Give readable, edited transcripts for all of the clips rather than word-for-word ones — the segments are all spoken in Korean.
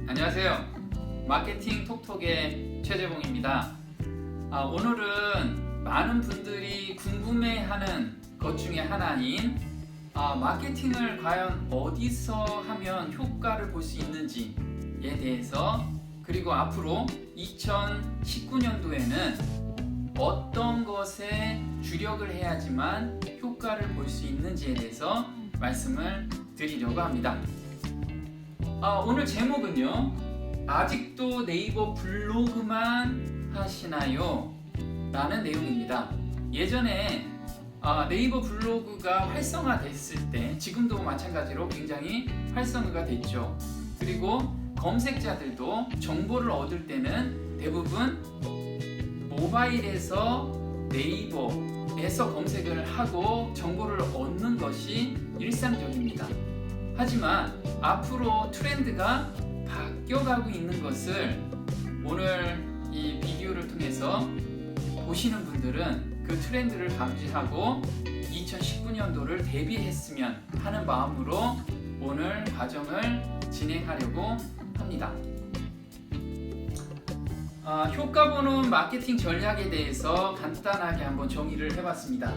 안녕하세요. 마케팅 톡톡의 최재봉입니다. 오늘은 많은 분들이 궁금해하는 것 중에 하나인 마케팅을 과연 어디서 하면 효과를 볼 수 있는지에 대해서, 그리고 앞으로 2019년도에는 어떤 것에 주력을 해야지만 효과를 볼 수 있는지에 대해서 말씀을 드리려고 합니다. 오늘 제목은요, 아직도 네이버 블로그만 하시나요? 라는 내용입니다. 예전에 네이버 블로그가 활성화됐을 때, 지금도 마찬가지로 굉장히 활성화가 됐죠. 그리고 검색자들도 정보를 얻을 때는 대부분 모바일에서 네이버에서 검색을 하고 정보를 얻는 것이 일상적입니다. 하지만 앞으로 트렌드가 바뀌어가고 있는 것을 오늘 이 비디오를 통해서 보시는 분들은 그 트렌드를 감지하고 2019년도를 대비했으면 하는 마음으로 오늘 과정을 진행하려고 합니다. 효과 보는 마케팅 전략에 대해서 간단하게 한번 정의를 해봤습니다.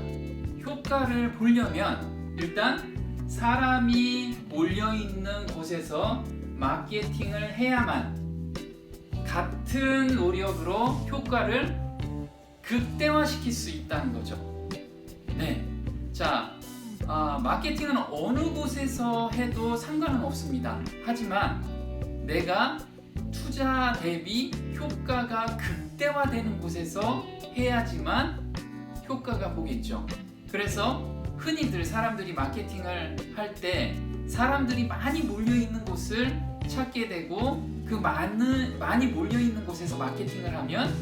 효과를 보려면 일단 사람이 몰려있는 곳에서 마케팅을 해야만 같은 노력으로 효과를 극대화시킬 수 있다는 거죠. 네, 자, 마케팅은 어느 곳에서 해도 상관은 없습니다. 하지만 내가 투자 대비 효과가 극대화되는 곳에서 해야지만 효과가 보겠죠. 그래서 흔히들 사람들이 마케팅을 할 때 사람들이 많이 몰려있는 곳을 찾게 되고, 그 많이 몰려있는 곳에서 마케팅을 하면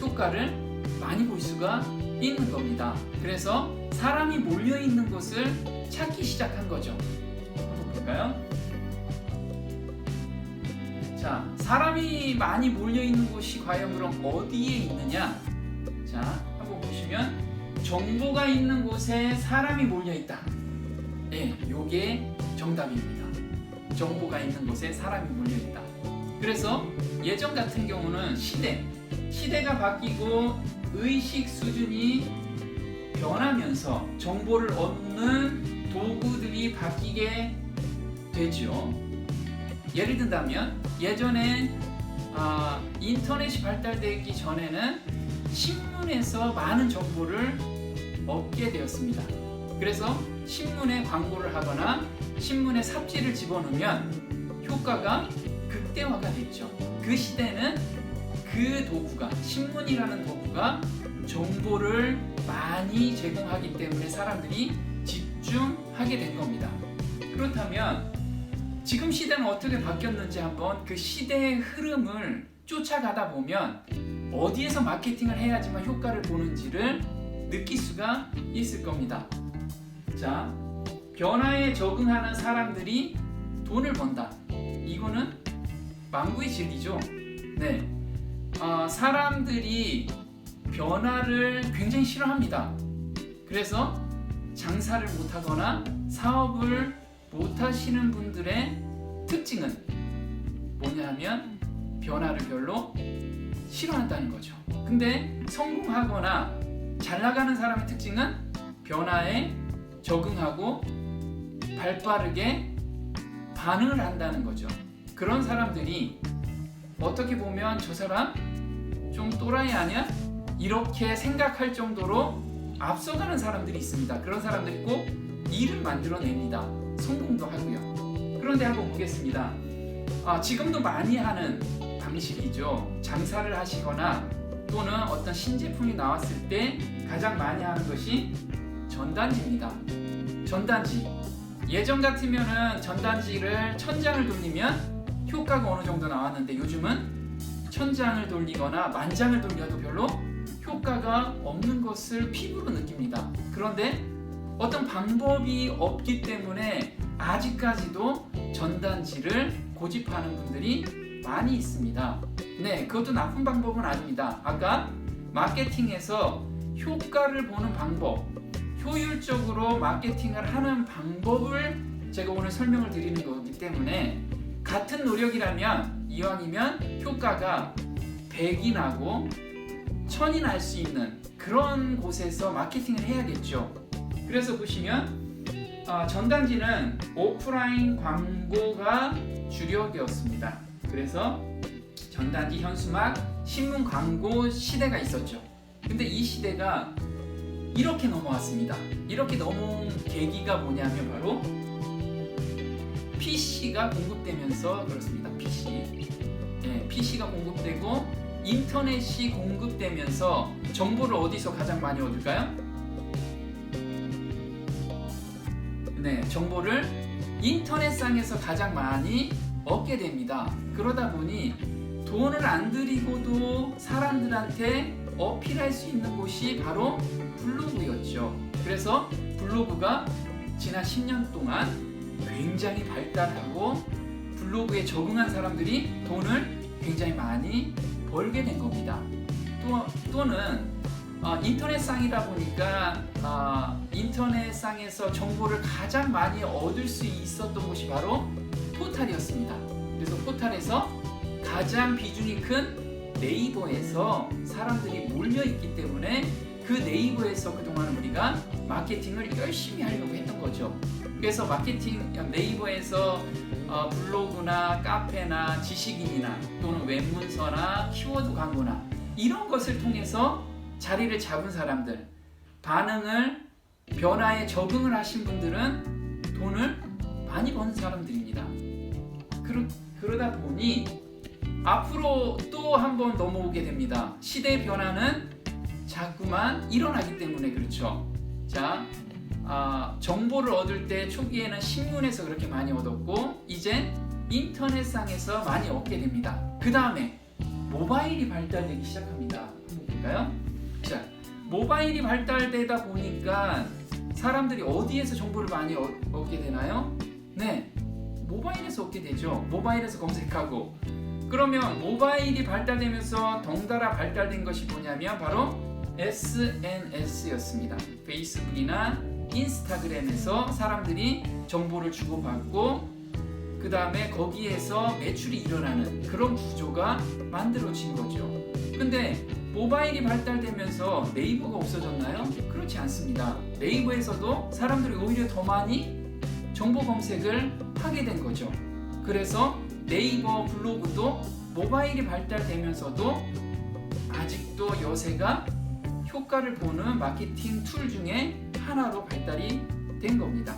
효과를 많이 볼 수가 있는 겁니다. 그래서 사람이 몰려있는 곳을 찾기 시작한 거죠. 한번 볼까요? 자, 사람이 많이 몰려있는 곳이 과연 그럼 어디에 있느냐? 자, 한번 보시면 정보가 있는 곳에 사람이 몰려있다. 네, 요게 정답입니다. 정보가 있는 곳에 사람이 몰려있다. 그래서 예전 같은 경우는 시대가 바뀌고 의식 수준이 변하면서 정보를 얻는 도구들이 바뀌게 되죠. 예를 든다면 예전에 인터넷이 발달되기 전에는 신문에서 많은 정보를 얻게 되었습니다. 그래서 신문에 광고를 하거나 신문에 삽지를 집어넣으면 효과가 극대화가 됐죠. 그 시대는 그 도구가, 신문이라는 도구가 정보를 많이 제공하기 때문에 사람들이 집중하게 된 겁니다. 그렇다면 지금 시대는 어떻게 바뀌었는지 한번 그 시대의 흐름을 쫓아가다 보면 어디에서 마케팅을 해야지만 효과를 보는지를 느낄 수가 있을 겁니다. 자, 변화에 적응하는 사람들이 돈을 번다. 이거는 망구의 진리죠. 네, 사람들이 변화를 굉장히 싫어합니다. 그래서 장사를 못하거나 사업을 못하시는 분들의 특징은 뭐냐면 변화를 별로 싫어한다는 거죠. 근데 성공하거나 잘 나가는 사람의 특징은 변화에 적응하고 발빠르게 반응을 한다는 거죠. 그런 사람들이 어떻게 보면 저 사람 좀 또라이 아니야? 이렇게 생각할 정도로 앞서가는 사람들이 있습니다. 그런 사람들이 꼭 일을 만들어냅니다. 성공도 하고요. 그런데 한번 보겠습니다. 지금도 많이 하는 방식이죠. 장사를 하시거나 또는 어떤 신제품이 나왔을 때 가장 많이 하는 것이 전단지입니다. 전단지. 예전 같으면은 전단지를 1000장을 돌리면 효과가 어느 정도 나왔는데 요즘은 1000장을 돌리거나 10,000장을 돌려도 별로 효과가 없는 것을 피부로 느낍니다. 그런데 어떤 방법이 없기 때문에 아직까지도 전단지를 고집하는 분들이 많이 있습니다. 네, 그것도 나쁜 방법은 아닙니다. 아까 마케팅에서 효과를 보는 방법, 효율적으로 마케팅을 하는 방법을 제가 오늘 설명을 드리는 거기 때문에 같은 노력이라면 이왕이면 효과가 100이 나고 1000이 날 수 있는 그런 곳에서 마케팅을 해야겠죠. 그래서 보시면 전단지는 오프라인 광고가 주력이었습니다. 그래서 전단지, 현수막, 신문 광고 시대가 있었죠. 근데 이 시대가 이렇게 넘어왔습니다. 이렇게 넘어온 계기가 뭐냐면 바로 PC가 공급되면서 그렇습니다. PC가 공급되고 인터넷이 공급되면서 정보를 어디서 가장 많이 얻을까요? 네, 정보를 인터넷상에서 가장 많이 얻게 됩니다. 그러다 보니 돈을 안 들이고도 사람들한테 어필할 수 있는 곳이 바로 블로그였죠. 그래서 블로그가 지난 10년 동안 굉장히 발달하고 블로그에 적응한 사람들이 돈을 굉장히 많이 벌게 된 겁니다. 또는 인터넷상이다 보니까 인터넷상에서 정보를 가장 많이 얻을 수 있었던 곳이 바로 포탈이었습니다. 그래서 포탈에서 가장 비중이 큰 네이버에서 사람들이 몰려있기 때문에 그 네이버에서 그동안 우리가 마케팅을 열심히 하려고 했던 거죠. 그래서 마케팅 네이버에서 블로그나 카페나 지식인이나 또는 웹문서나 키워드 광고나 이런 것을 통해서 자리를 잡은 사람들, 변화에 적응을 하신 분들은 돈을 많이 버는 사람들입니다. 그러다 보니 앞으로 또 한번 넘어오게 됩니다. 시대의 변화는 자꾸만 일어나기 때문에 그렇죠. 자, 정보를 얻을 때 초기에는 신문에서 그렇게 많이 얻었고 이제 인터넷상에서 많이 얻게 됩니다. 그 다음에 모바일이 발달되기 시작합니다. 한번 볼까요? 자, 모바일이 발달되다 보니까 사람들이 어디에서 정보를 많이 얻게 되나요? 네, 모바일에서 얻게 되죠. 모바일에서 검색하고. 그러면 모바일이 발달되면서 덩달아 발달된 것이 뭐냐면 바로 SNS였습니다. 페이스북이나 인스타그램에서 사람들이 정보를 주고받고 그 다음에 거기에서 매출이 일어나는 그런 구조가 만들어진 거죠. 근데 모바일이 발달되면서 네이버가 없어졌나요? 그렇지 않습니다. 네이버에서도 사람들이 오히려 더 많이 정보 검색을 하게 된 거죠. 그래서 네이버 블로그도 모바일이 발달되면서도 아직도 여세가 효과를 보는 마케팅 툴 중에 하나로 발달이 된 겁니다.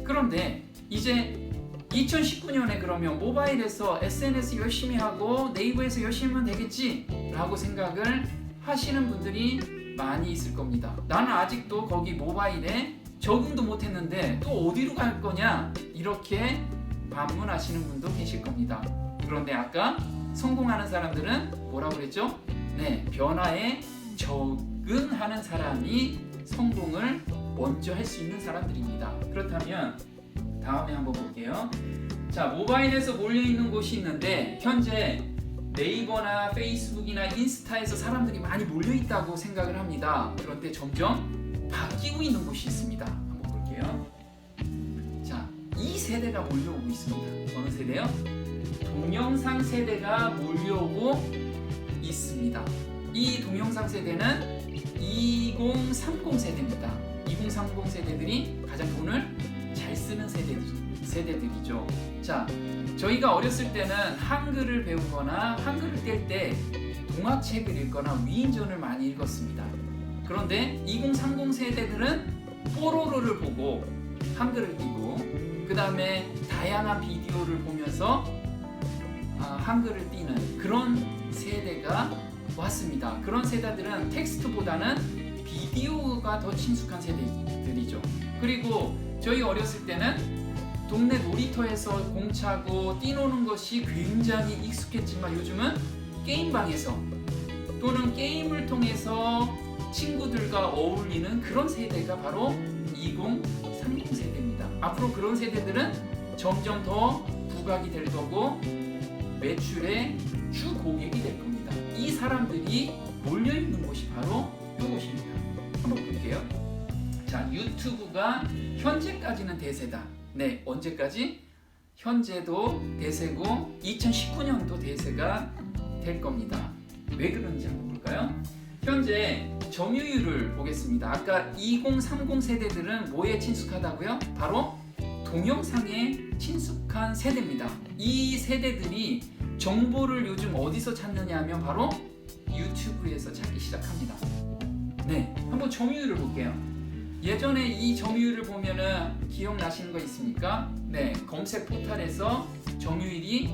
그런데 이제 2019년에 그러면 모바일에서 SNS 열심히 하고 네이버에서 열심히 하면 되겠지 라고 생각을 하시는 분들이 많이 있을 겁니다. 나는 아직도 거기 모바일에 적응도 못했는데 또 어디로 갈 거냐 이렇게 반문하시는 분도 계실 겁니다. 그런데 아까 성공하는 사람들은 뭐라고 그랬죠? 네, 변화에 적응하는 사람이 성공을 먼저 할 수 있는 사람들입니다. 그렇다면 다음에 한번 볼게요. 자, 모바일에서 몰려있는 곳이 있는데 현재 네이버나 페이스북이나 인스타에서 사람들이 많이 몰려있다고 생각을 합니다. 그런데 점점 바뀌고 있는 곳이 있습니다. 한번 볼게요. 자, 이 세대가 몰려오고 있습니다. 어느 세대요? 동영상 세대가 몰려오고 있습니다. 이 동영상 세대는 2030 세대입니다. 2030 세대들이 가장 돈을 잘 쓰는 세대들이죠. 자, 저희가 어렸을 때는 한글을 배우거나 한글을 뗄 때 동화책을 읽거나 위인전을 많이 읽었습니다. 그런데 2030 세대들은 뽀로로를 보고 한글을 띄고 그 다음에 다양한 비디오를 보면서 한글을 띄는 그런 세대가 왔습니다. 그런 세대들은 텍스트보다는 비디오가 더 친숙한 세대들이죠. 그리고 저희 어렸을 때는 동네 놀이터에서 공차고 뛰노는 것이 굉장히 익숙했지만 요즘은 게임방에서 또는 게임을 통해서 친구들과 어울리는 그런 세대가 바로 2030 세대입니다. 앞으로 그런 세대들은 점점 더 부각이 될 거고 매출의 주 고객이 될 겁니다. 이 사람들이 몰려있는 곳이 바로 이곳입니다. 한번 볼게요. 자, 유튜브가 현재까지는 대세다. 네, 언제까지? 현재도 대세고 2019년도 대세가 될 겁니다. 왜 그런지 한번 볼까요? 현재 점유율을 보겠습니다. 아까 2030 세대들은 뭐에 친숙하다고요? 바로 동영상에 친숙한 세대입니다. 이 세대들이 정보를 요즘 어디서 찾느냐 하면 바로 유튜브에서 찾기 시작합니다. 네, 한번 점유율을 볼게요. 예전에 이 점유율을 보면은 기억나시는 거 있습니까? 네, 검색 포털에서 점유율이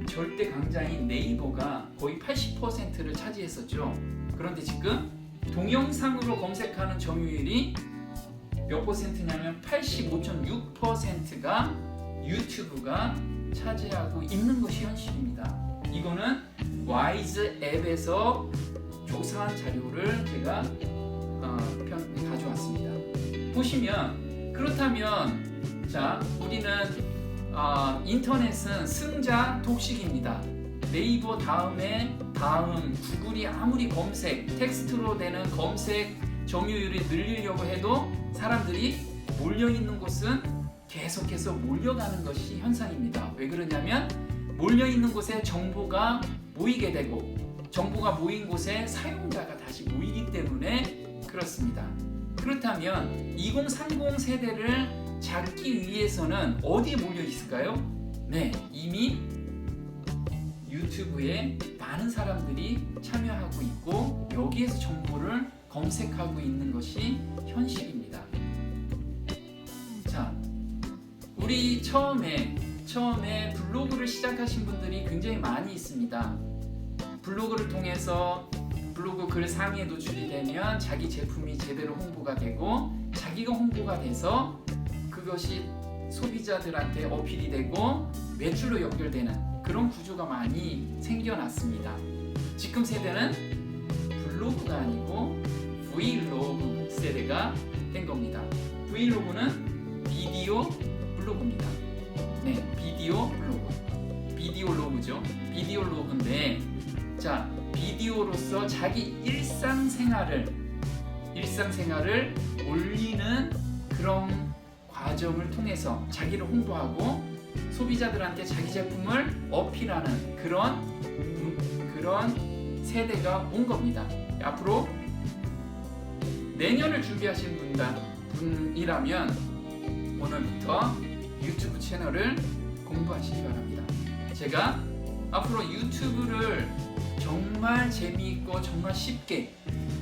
절대 강자인 네이버가 거의 80%를 차지했었죠. 그런데 지금 동영상으로 검색하는 점유율이 몇 퍼센트냐면 85.6%가 유튜브가 차지하고 있는 것이 현실입니다. 이거는 와이즈 앱에서 조사한 자료를 제가 가져왔습니다. 보시면 그렇다면 자 우리는 인터넷은 승자 독식입니다. 네이버 다음 구글이 아무리 검색 텍스트로 되는 검색 점유율이 늘리려고 해도 사람들이 몰려있는 곳은 계속해서 몰려가는 것이 현상입니다. 왜 그러냐면 몰려있는 곳에 정보가 모이게 되고 정보가 모인 곳에 사용자가 다시 모이기 때문에 그렇습니다. 그렇다면 2030 세대를 잡기 위해서는 어디에 몰려 있을까요? 네, 이미 유튜브에 많은 사람들이 참여하고 있고 여기에서 정보를 검색하고 있는 것이 현실입니다. 자, 우리 처음에 블로그를 시작하신 분들이 굉장히 많이 있습니다. 블로그를 통해서 블로그 글 상위에 노출이 되면 자기 제품이 제대로 홍보가 되고 자기가 홍보가 돼서 그것이 소비자들한테 어필이 되고 매출로 연결되는 그런 구조가 많이 생겨났습니다. 지금 세대는 블로그가 아니고 브이로그 세대가 된 겁니다. 브이로그는 비디오 블로그입니다. 네, 비디오 블로그. 비디오 로그죠. 비디오 로그인데 자, 비디오로서 자기 일상생활을 올리는 그런 과정을 통해서 자기를 홍보하고 소비자들한테 자기 제품을 어필하는 그런 세대가 온 겁니다. 앞으로 내년을 준비하신 분이라면 오늘부터 유튜브 채널을 공부하시기 바랍니다. 제가 앞으로 유튜브를 정말 재미있고 정말 쉽게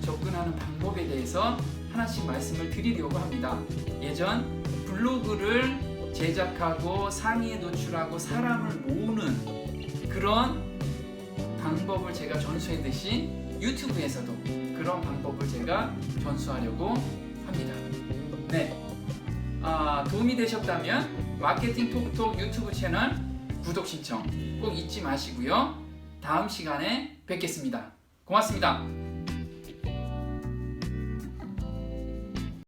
접근하는 방법에 대해서 하나씩 말씀을 드리려고 합니다. 예전 블로그를 제작하고 상위에 노출하고 사람을 모으는 그런 방법을 제가 전수했듯이 유튜브에서도 그런 방법을 제가 전수하려고 합니다. 네, 도움이 되셨다면 마케팅 톡톡 유튜브 채널 구독 신청 꼭 잊지 마시고요. 다음 시간에 뵙겠습니다. 고맙습니다.